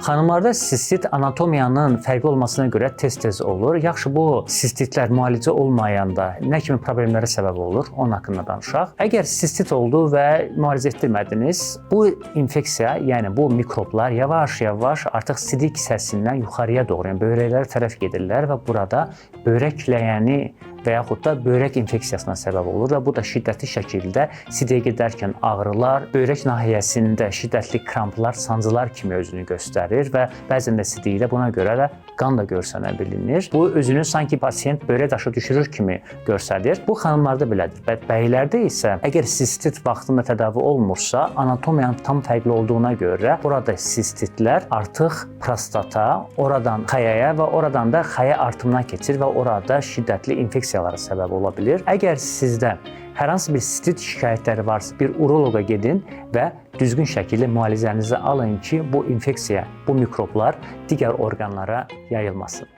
Xanımlarda sistit anatomiyanın fərqli olmasına görə tez-tez olur. Yaxşı, bu sistitlər müalicə olmayanda nə kimi problemlərə səbəb olur? Onun haqqında danışaq. Əgər sistit oldu və müalicə etdirmədiniz, bu infeksiya, yəni bu mikroblar yavaş-yavaş artıq sidik hissəsindən yuxarıya doğru, yəni böyrəklərə tərəf gedirlər və burada böyrək ləyəni və yaxud da böyrək infeksiyasına səbəb olur və bu da şiddətli şəkildə sidiyə gedərkən ağrılar, böyrək nahiyəsində şiddətli kramplar, sancılar kimi özünü göstərir və bəzən də sidikdə buna görə də qan da görsənə bilinir. Bu özünü sanki pasiyent böyrək daşı düşürür kimi göstərir. Bu xanımlarda belədir. Bəylərdə isə əgər sistit vaxtında tədavi olunmursa, anatomiyanın tam fərqli olduğuna görə burada sistitlər artıq prostata, oradan xəyaya və oradan da xəyə artımına keçir və orada şiddətli infeksiyalara səbəb ola bilir. Əgər sizdə hər hansı bir sistit şikayətləri varsa, bir uroloqa gedin və düzgün şəkildə müalicənizi alın ki, bu infeksiya, bu mikroblar digər orqanlara yayılmasın.